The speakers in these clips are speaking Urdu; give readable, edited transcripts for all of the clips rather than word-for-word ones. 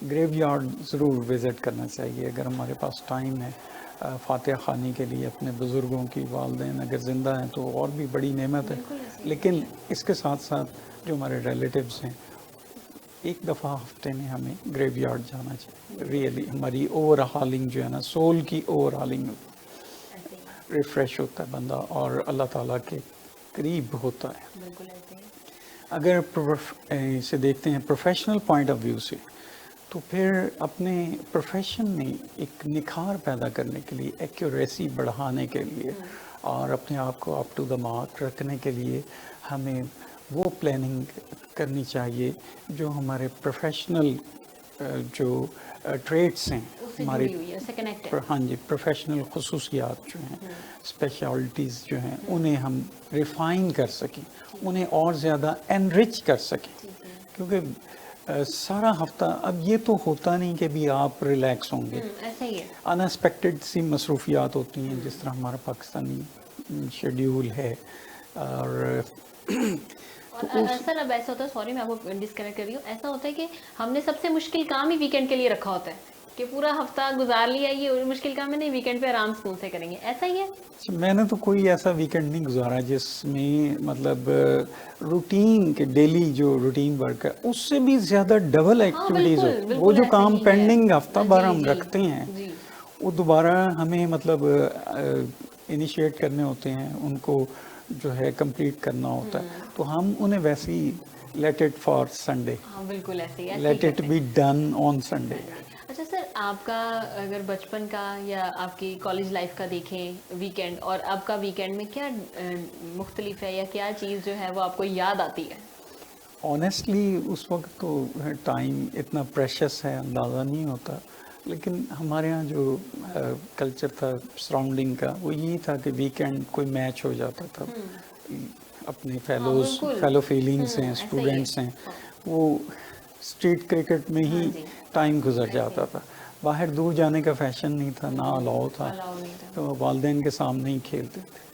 گریو یارڈ ضرور وزٹ کرنا چاہیے اگر ہمارے پاس ٹائم ہے. فاتحہ خوانی کے لیے اپنے بزرگوں کی، والدین اگر زندہ ہیں تو اور بھی بڑی نعمت ہے. لیکن اس کے ساتھ ساتھ جو ہمارے ریلیٹیوز ہیں، ایک دفعہ ہفتے میں ہمیں گریو یارڈ جانا چاہیے. ریئلی ہماری اوور ہالنگ جو ہے نا، سول کی اوور ہالنگ، ریفریش ہوتا ہے بندہ اور اللہ تعالیٰ کے قریب ہوتا ہے. بالکل ایسے ہی. اگر اسے دیکھتے ہیں پروفیشنل پوائنٹ آف ویو سے، تو پھر اپنے پروفیشن میں ایک نکھار پیدا کرنے کے لیے، ایکوریسی بڑھانے کے لیے اور اپنے آپ کو اپ ٹو دا مارک رکھنے کے لیے ہمیں وہ پلاننگ کرنی چاہیے جو ہمارے پروفیشنل جو ٹریڈس ہیں ہماری، ہاں جی، پروفیشنل خصوصیات جو ہیں، اسپیشلٹیز جو ہیں، انہیں ہم ریفائن کر سکیں، انہیں اور زیادہ انرچ کر سکیں. کیونکہ سارا ہفتہ اب یہ تو ہوتا نہیں کہ بھی آپ ریلیکس ہوں گے. ایسا ہی ہے. اناسپیکٹڈ سی مصروفیات ہوتی ہیں، جس طرح ہمارا پاکستانی شیڈیول ہے. اور سر اب ایسا ہوتا ہے، سوری میں آپ کو ڈسکنیکٹ کر رہی ہوں، ایسا ہوتا ہے کہ ہم نے سب سے مشکل کام ہی ویکینڈ کے لیے رکھا ہوتا ہے کہ پورا ہفتہ گزار لیا، یہ مشکل کام ہے نہیں، ویکینڈ پہ آرام سکون سے کریں گے. ایسا ہی ہے. میں نے تو کوئی ایسا ویکینڈ نہیں گزارا جس میں مطلب روٹین کے ڈیلی جو روٹین ورک ہے اس سے بھی زیادہ ڈبل ایکٹیویٹیز ہوتی ہیں. وہ جو کام پینڈنگ ہفتہ بھر ہم رکھتے ہیں وہ دوبارہ ہمیں مطلب انیشیٹ کرنے ہوتے ہیں، ان کو جو ہے کمپلیٹ کرنا ہوتا ہے. تو ہم انہیں ویسے ہی لیٹ اٹ فار سنڈے، بالکل ایسے ہی، let it be done on Sunday. اچھا سر، آپ کا اگر بچپن کا یا آپ کی کالج لائف کا دیکھیں ویکینڈ اور اب کا ویکینڈ میں کیا مختلف ہے، یا کیا چیز جو ہے وہ آپ کو یاد آتی ہے؟ آنیسٹلی اس وقت تو ٹائم اتنا پریشس ہے، اندازہ نہیں ہوتا. لیکن ہمارے ہاں جو کلچر تھا سراؤنڈنگ کا، وہ یہی تھا کہ ویکینڈ کوئی میچ ہو جاتا تھا. اپنے فیلو فیلنگس ہیں، اسٹوڈنٹس ہیں، وہ اسٹریٹ کرکٹ میں ہی ٹائم گزر جاتا تھا. باہر دور جانے کا فیشن نہیں تھا، نہ الاؤ تھا، تو والدین کے سامنے ہی کھیلتے تھے.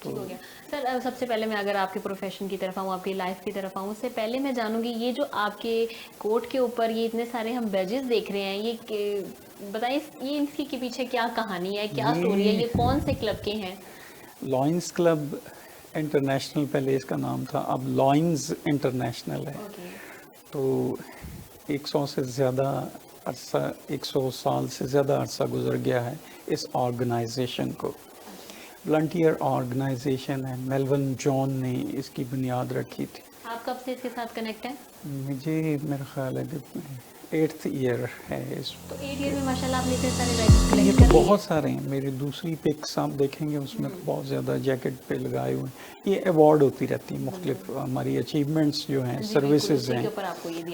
ٹھیک ہو گیا. سر سب سے پہلے میں اگر آپ کے پروفیشن کی طرف آؤں، آپ کی لائف کی طرف آؤں، اس سے پہلے میں جانوں گی یہ جو آپ کے کوٹ کے اوپر یہ اتنے سارے ہم بیجز دیکھ رہے ہیں، یہ بتائیں یہ ان کے پیچھے کیا کہانی ہے، کیا سٹوری ہے، یہ کون سے کلب کے ہیں؟ لائنز کلب انٹرنیشنل پہلے اس کا نام تھا، اب لائنز انٹرنیشنل ہے. تو 100 سے زیادہ عرصہ، 100 سال سے زیادہ عرصہ گزر گیا ہے اس آرگنائزیشن کو. والنٹیئر آرگنائزیشن ہے، میلون جون نے اس کی بنیاد رکھی تھی. آپ کب سے اس کے ساتھ کنیکٹ ہیں؟ مجھے میرا خیال ہے کہ 8th ایئر ہے اس. تو 8 ایئر میں ماشاءاللہ آپ نے اتنے سارے بیجز یہ کلیکٹ تو کر لیے. بہت سارے ہیں. میری دوسری پکس آپ دیکھیں گے اس میں بہت زیادہ جیکٹ پہ لگائے ہوئے ہیں. یہ ایوارڈ ہوتی رہتی ہیں، مختلف ہماری اچیومنٹس جو ہیں، سروسز ہیں،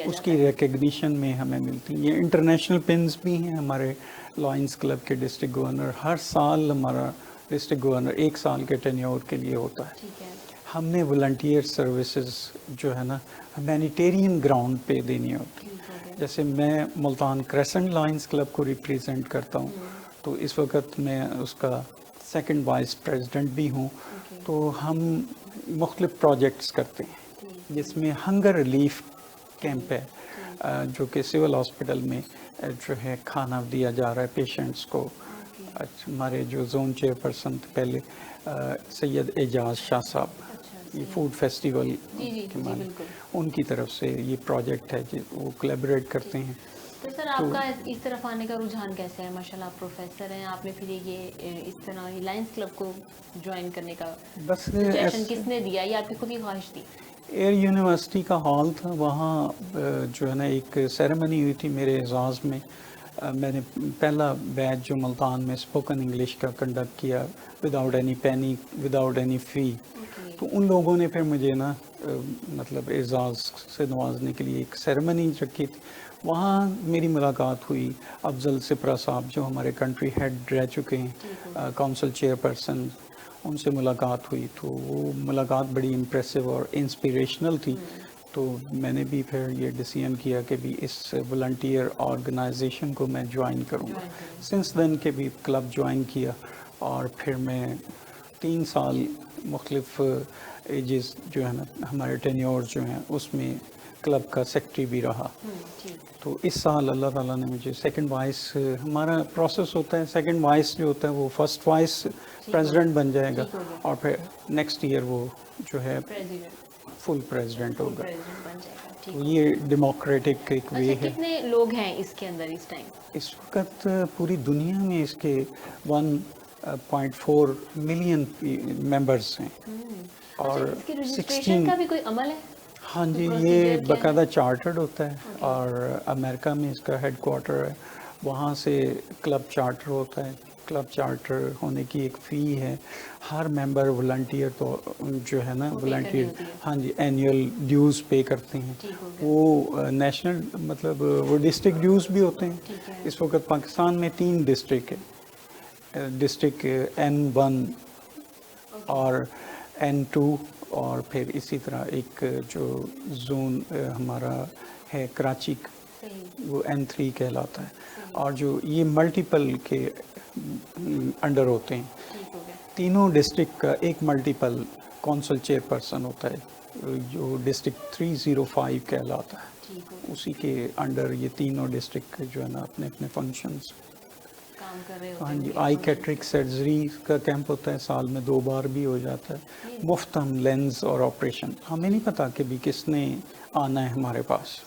اس کی ریکگنیشن میں ہمیں ملتی ہیں. یہ انٹرنیشنل پنز بھی ہیں ہمارے لائنز کلب کے. ڈسٹرکٹ گورنر ہر سال ہمارا ڈسٹرکٹ گورنر 1 سال کے ٹینیور کے لیے ہوتا ہے. ہم نے والنٹیئر سروسز جو ہے نا ہیومینیٹیرین گراؤنڈ پہ دینی ہوتی. جیسے میں ملتان کریسنٹ لائنز کلب کو ریپریزنٹ کرتا ہوں، تو اس وقت میں اس کا 2nd وائس پریزیڈنٹ بھی ہوں. تو ہم مختلف پروجیکٹس کرتے ہیں جس میں ہنگر ریلیف کیمپ ہے، جو کہ سول ہاسپٹل میں جو ہے کھانا دیا جا رہا ہے پیشنٹس کو. ہمارے جو زون چیئرپرسن تھے پہلے سید اعجاز شاہ صاحب، یہ فوڈ فیسٹیول ان کی طرف سے یہ پروجیکٹ ہے کہ وہ کولیبریٹ کرتے ہیں. تو سر آپ کا اس طرف آنے کا رجحان کیسے ہے؟ ماشاءاللہ آپ پروفیسر ہیں، آپ نے پھر یہ اس طرح لائنز کلب کو جوائن کرنے کا سجیشن کس نے دیا، یا آپ کی خود ہی خواہش تھی؟ ایئر یونیورسٹی کا ہال تھا، وہاں جو ہے نا ایک سیریمنی ہوئی تھی میرے اعزاز میں. میں نے پہلا بیچ جو ملتان میں اسپوکن انگلش کا کنڈکٹ کیا وداؤٹ اینی پینی، وداؤٹ اینی فی. تو ان لوگوں نے پھر مجھے نا مطلب اعزاز سے نوازنے کے لیے ایک سیریمنی رکھی تھی. وہاں میری ملاقات ہوئی افضل سپرا صاحب جو ہمارے کنٹری ہیڈ رہ چکے ہیں، کونسل چیئرپرسن، ان سے ملاقات ہوئی. تو وہ ملاقات بڑی امپریسو اور انسپریشنل تھی. تو میں نے بھی پھر یہ ڈیسیژن کیا کہ بھی اس والنٹیئر آرگنائزیشن کو میں جوائن کروں گا. سنس دین کے بھی کلب جوائن کیا، اور پھر میں 3 سال مختلف ایجز جو ہے نا ہمارے ٹینیورز جو ہیں اس میں کلب کا سیکٹری بھی رہا. ٹھیک. تو اس سال اللہ تعالیٰ نے مجھے سیکنڈ وائس، ہمارا پروسیس ہوتا ہے سیکنڈ وائس جو ہوتا ہے وہ فرسٹ وائس پریزیڈنٹ بن جائے گا ٹھیک ہو گیا. اور پھر نیکسٹ ایئر وہ جو ہے پریزیڈنٹ فل پریزیڈنٹ ہوگا. بن جائے گا. ٹھیک. تو یہ ڈیموکریٹک ایک وے اچھا ہے. کتنے لوگ ہیں اس کے اندر اس ٹائم؟ اس وقت پوری دنیا میں اس کے 1.4 ملین ممبرس ہیں. اور اس کی رجسٹریشن کا بھی کوئی عمل ہے؟ ہاں جی، یہ باقاعدہ چارٹرڈ ہوتا ہے اور امریکہ میں اس کا ہیڈ کوارٹر ہے. وہاں سے کلب چارٹر ہوتا ہے. کلب چارٹر ہونے کی ایک فی ہے. ہر ممبر والنٹیئر تو جو ہے نا والنٹیئر ہاں جی اینیول ڈیوز پے کرتے ہیں. وہ نیشنل مطلب وہ ڈسٹرکٹ ڈیوز بھی ہوتے ہیں. اس وقت پاکستان میں 3 ڈسٹرکٹ ہے. ڈسٹرکٹ N1 اور N2 اور پھر اسی طرح ایک جو زون ہمارا ہے کراچی وہ N3 کہلاتا ہے. اور جو یہ ملٹیپل کے انڈر ہوتے ہیں. تینوں ڈسٹرکٹ کا ایک ملٹیپل کونسل چیئر پرسن ہوتا ہے جو ڈسٹرکٹ 305 کہلاتا ہے. اسی کے انڈر یہ تینوں ڈسٹرکٹ جو ہے نا اپنے اپنے فنکشنز کام کر رہے ہوتے ہاں ہیں. جی. آئی کیٹرک سرجری کا کیمپ ہوتا ہے، سال میں 2 بار بھی ہو جاتا ہے. مفت ہم لینز اور آپریشن، ہمیں نہیں پتا کہ بھی کس نے آنا ہے ہمارے پاس.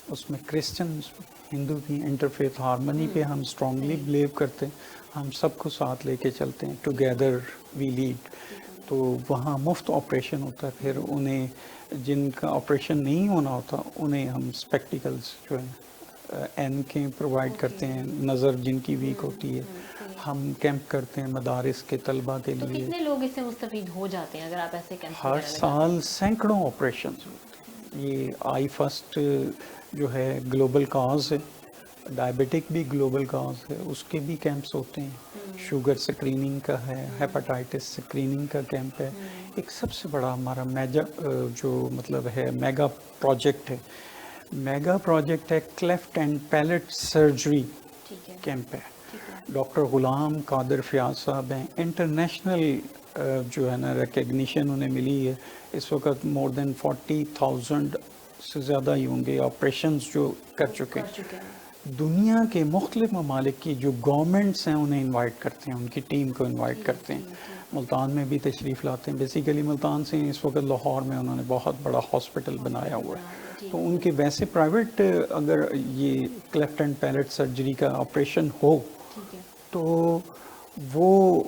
اس میں کرسچنز ہندو کی انٹرفیتھ ہارمنی پہ ہم اسٹرانگلی بلیو کرتے ہیں. ہم سب کو ساتھ لے کے چلتے ہیں. Together we lead. تو وہاں مفت آپریشن ہوتا ہے. پھر انہیں جن کا آپریشن نہیں ہونا ہوتا انہیں ہم اسپیکٹیکلز جو ہیں این کے پرووائڈ کرتے ہیں، نظر جن کی ویک ہوتی ہے. ہم کیمپ کرتے ہیں مدارس کے طلبہ کے تو لیے. کتنے لوگ اس سے مستفید ہو جاتے ہیں اگر آپ ایسے کیمپ ہر سال سینکڑوں آپریشن. یہ آئی فرسٹ جو ہے گلوبل کاز ہے. ڈائبٹک بھی گلوبل کاز ہے، اس کے بھی کیمپس ہوتے ہیں. شوگر سکریننگ کا ہے، ہیپاٹائٹس سکریننگ کا کیمپ ہے. ایک سب سے بڑا ہمارا جو مطلب ہے میگا پروجیکٹ ہے. میگا پروجیکٹ ہے cleft and palate surgery camp ہے. ڈاکٹر غلام قادر فیاض صاحب ہیں. انٹرنیشنل جو ہے نا ریکگنیشن انہیں ملی ہے. اس وقت مور دین 40,000 سے زیادہ ہی ہوں گے آپریشنز جو کر چکے ہیں. دنیا کے مختلف ممالک کی جو گورنمنٹس ہیں انہیں انوائٹ کرتے ہیں، ان کی ٹیم کو انوائٹ کرتے ہیں. ملتان میں بھی تشریف لاتے ہیں. بیسیکلی ملتان سے اس وقت لاہور میں انہوں نے بہت بڑا ہاسپٹل بنایا ہوا ہے. تو ان کے ویسے پرائیویٹ اگر یہ کلیفٹ اینڈ پیلٹ سرجری کا آپریشن ہو تو وہ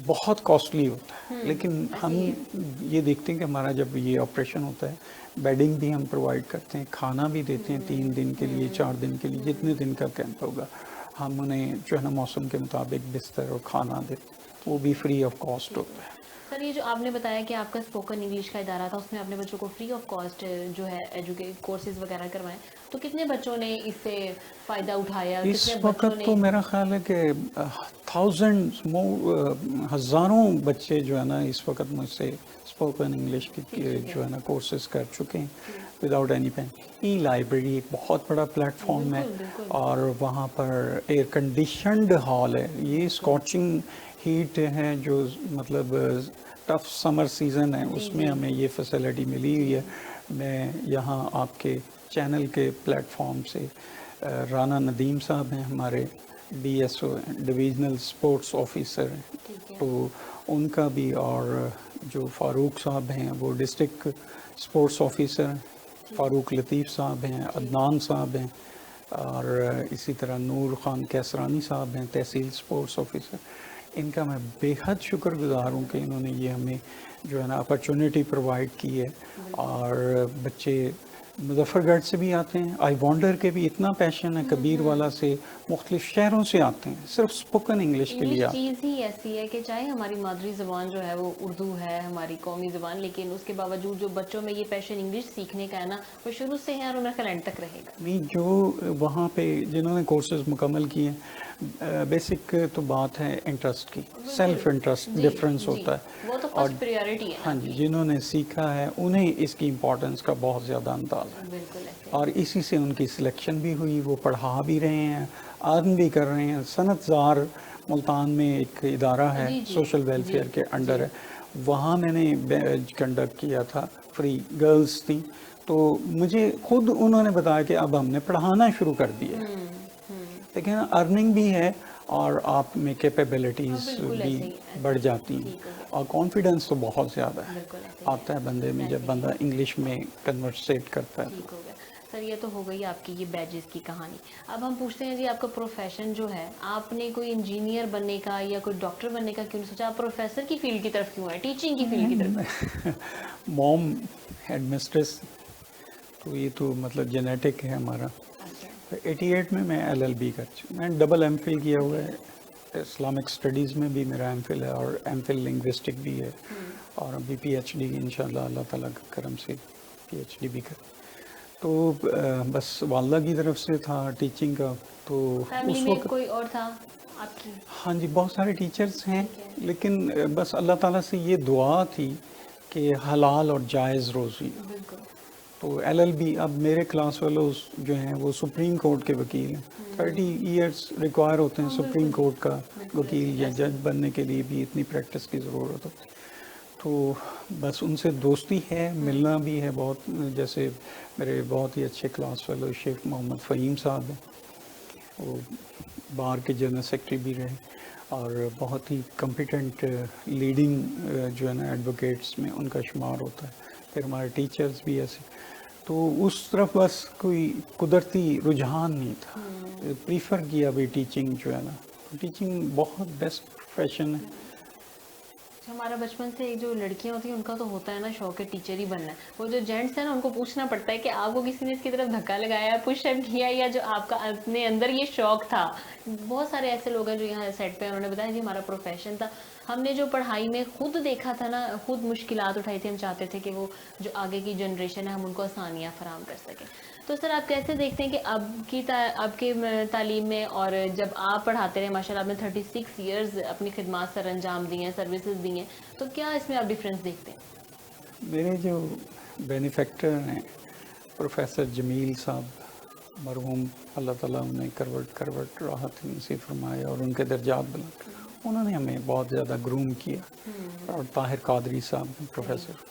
بہت کاسٹلی ہوتا ہے. لیکن ہم یہ دیکھتے ہیں کہ ہمارا جب یہ آپریشن ہوتا ہے بیڈنگ بھی ہم پرووائڈ کرتے ہیں، کھانا بھی دیتے ہیں 3 دن کے لیے 4 دن کے لیے جتنے دن کا کیمپ ہوگا. ہم انہیں جو ہے نا موسم کے مطابق بستر اور کھانا دیتے ہیں، وہ بھی فری آف کاسٹ ہوتا ہے. سر یہ جو آپ نے بتایا کہ آپ کا اسپوکن انگلش کا ادارہ تھا، اس میں اپنے بچوں کو فری آف کاسٹ جو ہے کورسز وغیرہ کروائیں، تو کتنے بچوں نے اس سے فائدہ اٹھایا؟ اس وقت تو میرا خیال ہے کہ ہزاروں بچے جو ہے نا اس وقت مجھ سے اسپوکن انگلش کی جو ہے نا کورسز کر چکے ہیں وداؤٹ اینی پین. ای لائبریری ایک بہت بڑا پلیٹ فارم ہے اور وہاں پر ایئر کنڈیشنڈ ہال ہے. یہ اسکاچنگ ہیٹ ہے جو مطلب ٹف سمر سیزن ہے اس میں ہمیں یہ فیسلٹی ملی ہوئی ہے. میں یہاں آپ کے چینل کے پلیٹ فارم سے رانا ندیم صاحب ہیں ہمارے DSO ڈویژنل سپورٹس آفیسر ہیں، تو ان کا بھی، اور جو فاروق صاحب ہیں وہ ڈسٹرکٹ سپورٹس آفیسر ہیں. فاروق لطیف صاحب ہیں، عدنان صاحب ہیں، اور اسی طرح نور خان کیسرانی صاحب ہیں تحصیل سپورٹس آفیسر. ان کا میں بے حد شکر گزار ہوں کہ انہوں نے یہ ہمیں جو ہے نا اپرچونٹی پرووائڈ کی ہے. اور بچے مظفر گڑھ سے بھی آتے ہیں، آئی وانڈر کے بھی اتنا پیشن ہے، کبیر والا سے، مختلف شہروں سے آتے ہیں صرف اسپوکن انگلش کے لیے. چیز ہی ایسی ہے کہ چاہے ہماری مادری زبان جو ہے وہ اردو ہے، ہماری قومی زبان، لیکن اس کے باوجود جو بچوں میں یہ پیشن انگلش سیکھنے کا ہے نا وہ شروع سے ہے اور انہیں خیال اینڈ تک رہے گا. نہیں، جو وہاں پہ جنہوں نے کورسز مکمل کیے ہیں، بیسک تو بات ہے انٹرسٹ کی، سیلف انٹرسٹ ڈفرینس ہوتا ہے. وہ تو فرسٹ پریورٹی ہے. ہاں جی، جنہوں نے سیکھا ہے انہیں اس کی امپورٹنس کا بہت زیادہ اندازہ ہے. بالکل. اور اسی سے ان کی سلیکشن بھی ہوئی، وہ پڑھا بھی رہے ہیں، ارن بھی کر رہے ہیں. صنعت زار ملتان میں ایک ادارہ ہے سوشل ویلفیئر کے انڈر ہے، وہاں میں نے بیچ کنڈکٹ کیا تھا. فری گرلز تھیں تو مجھے خود انہوں نے بتایا کہ اب ہم نے پڑھانا شروع کر دیا. لیکن ارننگ بھی ہے اور آپ میں کیپیبلٹیز بھی بڑھ جاتی ہیں اور کانفیڈنس تو بہت زیادہ ہے آتا ہے بندے میں جب بندہ انگلش میں کنورسیٹ کرتا ہے. ٹھیک ہو گیا سر. یہ تو ہو گئی آپ کی یہ بیجز کی کہانی. اب ہم پوچھتے ہیں جی آپ کا پروفیشن جو ہے, آپ نے کوئی انجینئر بننے کا یا کوئی ڈاکٹر بننے کا کیوں نہیں سوچا؟ آپ پروفیسر کی فیلڈ کی طرف کیوں ہے, ٹیچنگ کی فیلڈ کی طرف؟ موم ہیڈ مسٹریس, تو یہ تو مطلب جینیٹک ہے ہمارا. 88 میں LLB کر چکا, میں ڈبل ایم فل کیا ہوا ہے. اسلامک اسٹڈیز میں بھی میرا ایم فل ہے اور ایم فل لنگوسٹک بھی ہے, اور ابھی PhD انشاءاللہ اللہ تعالیٰ کے کرم سے PhD بھی کر. تو بس والدہ کی طرف سے تھا ٹیچنگ کا. تو فیملی اس میں وقت کوئی اور تھا آپ کی؟ ہاں جی, بہت سارے ٹیچرز ہیں, لیکن بس اللہ تعالیٰ سے یہ دعا تھی کہ حلال اور جائز روزی. بالکل. تو LLB, اب میرے کلاس فیلوز جو ہیں وہ سپریم کورٹ کے وکیل ہیں. 30 ایئرس ریکوائر ہوتے ہیں سپریم کورٹ کا وکیل یا جج بننے کے لیے بھی, اتنی پریکٹس کی ضرورت ہوتی. تو بس ان سے دوستی ہے, ملنا بھی ہے بہت. جیسے میرے بہت ہی اچھے کلاس فیلو شیخ محمد فہیم صاحب ہیں, وہ بار کے جنرل سیکرٹری بھی رہے اور بہت ہی کمپیٹنٹ لیڈنگ جو ہے نا ایڈوکیٹس میں ان کا شمار ہوتا ہے. پھر ہمارے ٹیچرز بھی ایسے. تو اس طرف بس کوئی قدرتی رجحان نہیں تھا, پریفر کیا بھی ٹیچنگ جو ہے نا. ٹیچنگ بہت بیسٹ پروفیشن ہے. ہمارا بچپن سے جو لڑکیاں ہوتی ہیں ان کا تو ہوتا ہے نا شوق ہے ٹیچر ہی بننا ہے. وہ جو جینٹس ہیں نا ان کو پوچھنا پڑتا ہے کہ آپ کو کسی نے اس کی طرف دھکا لگایا, پش اپ کیا, یا جو آپ کا اپنے اندر یہ شوق تھا. بہت سارے ایسے لوگ ہیں جو یہاں سیٹ پہ انہوں نے بتایا جی ہمارا پروفیشن تھا. ہم نے جو پڑھائی میں خود دیکھا تھا نا, خود مشکلات اٹھائی تھی, ہم چاہتے تھے کہ وہ جو آگے کی جنریشن ہے ہم ان کو آسانیاں فراہم کر سکیں. تو سر آپ کیسے دیکھتے ہیں کہ اب کی تعلیم میں, اور جب آپ پڑھاتے رہے ماشاء اللہ آپ نے 36 ایئرز اپنی خدمات سر انجام دی ہیں, سروسز دی ہیں, تو کیا اس میں آپ ڈفرینس دیکھتے ہیں؟ میرے جو بینیفیکٹر ہیں پروفیسر جمیل صاحب مرحوم, اللہ تعالیٰ انہیں کروٹ راحت نصیب فرمائے اور ان کے درجات بلند. انہوں نے ہمیں بہت زیادہ گروم کیا. اور طاہر قادری صاحب پروفیسر,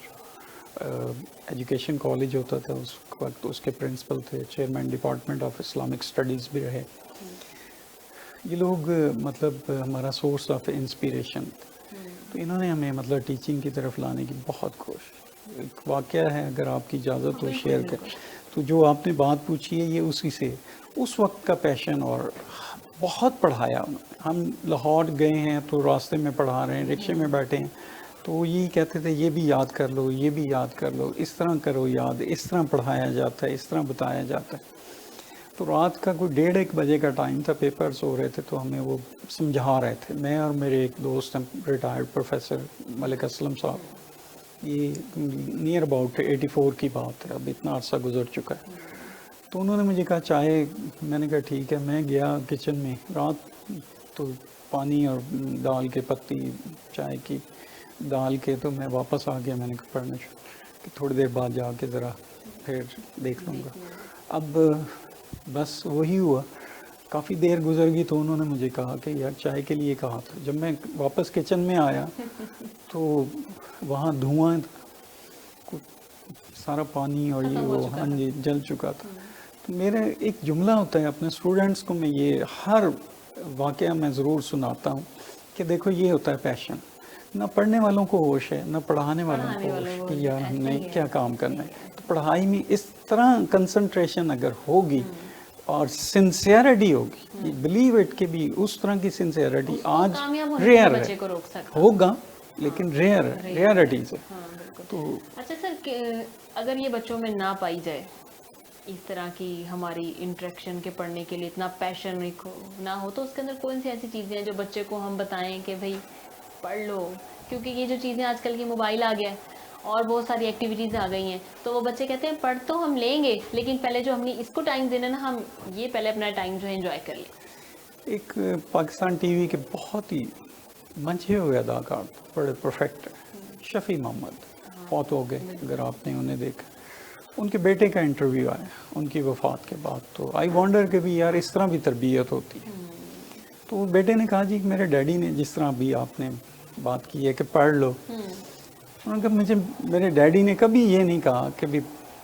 ایجوکیشن کالج ہوتا تھا اس وقت, اس کے پرنسپل تھے, chairman department of Islamic studies بھی رہے. یہ لوگ مطلب ہمارا سورس آف انسپریشن. تو انہوں نے ہمیں مطلب ٹیچنگ کی طرف لانے کی بہت کوشش. ایک واقعہ ہے اگر آپ کی اجازت ہو شیئر کریں. تو جو آپ نے بات پوچھی ہے یہ اسی سے, اس وقت کا پیشن, اور بہت پڑھایا انہوں نے. ہم لاہور گئے ہیں تو راستے میں پڑھا رہے ہیں, رکشے میں بیٹھے ہیں, تو وہ یہی کہتے تھے یہ بھی یاد کر لو, یہ بھی یاد کر لو, اس طرح کرو یاد, اس طرح پڑھایا جاتا ہے, اس طرح بتایا جاتا ہے. تو رات کا کوئی 1:30 بجے کا ٹائم تھا, پیپرز ہو رہے تھے, تو ہمیں وہ سمجھا رہے تھے. میں اور میرے ایک دوست ہیں ریٹائرڈ پروفیسر ملک اسلم صاحب, یہ نیئر اباؤٹ 84 کی بات ہے, اب اتنا عرصہ گزر چکا ہے. تو انہوں نے مجھے کہا چائے, میں نے کہا ٹھیک ہے. میں گیا کچن میں رات, تو پانی اور دال کے پتی چائے کی ڈال کے, تو میں واپس آ گیا. میں نے کہا پڑھنا شروع کہ تھوڑی دیر بعد جا کے ذرا پھر دیکھ لوں گا. اب بس وہی ہوا, کافی دیر گزر گئی. تو انہوں نے مجھے کہا کہ یار چائے کے لیے کہا تھا. جب میں واپس کچن میں آیا تو وہاں دھواں, سارا پانی اور یہ وہ ہاں جی جل چکا تھا. تو میرا ایک جملہ ہوتا ہے اپنے اسٹوڈنٹس کو, میں یہ ہر واقعہ میں ضرور سناتا ہوں کہ دیکھو یہ ہوتا ہے پیشن. نہ پڑھنے والوں کو ہوش ہے, نہ پڑھانے والوں کو ہوش کہ یار ہم نے کیا کام کرنا ہے. تو پڑھائی میں اس طرح کنسنٹریشن اگر ہوگی اور سنسیئرٹی ہوگی, بلیو اٹ کہ بھی اس طرح کی سنسیئرٹی آج ریئر ہے, ہوگا لیکن ریئرٹیز ہے. تو اچھا سر, اگر یہ بچوں میں نہ پائی جائے اس طرح کی ہماری انٹریکشن کے پڑھنے کے لیے اتنا پیشن نہ ہو, تو اس کے اندر کون سی ایسی چیزیں ہیں جو بچے کو ہم بتائیں کہ بھائی پڑھ لو؟ کیونکہ یہ جو چیزیں آج کل کی موبائل آ گیا ہے اور بہت ساری ایکٹیویٹیز آ گئی ہیں, تو وہ بچے کہتے ہیں پڑھ تو ہم لیں گے, لیکن پہلے جو ہم نے اس کو ٹائم دینا نا, ہم یہ پہلے اپنا ٹائم جو ہے انجوائے کر لیں. ایک پاکستان ٹی وی کے بہت ہی منچے ہوئے اداکار بڑے پرفیکٹ شفیع محمد فوت ہو گئے, اگر آپ نے انہیں دیکھا. ان کے بیٹے کا انٹرویو آیا ان کی وفات کے بعد, تو آئی وانڈر کہ بھی یار اس طرح بھی تربیت ہوتی ہے. تو بیٹے نے کہا جی میرے ڈیڈی نے جس طرح بھی آپ نے بات کی ہے کہ پڑھ لو, انہوں نے کہا مجھے میرے ڈیڈی نے کبھی یہ نہیں کہا کہ بھی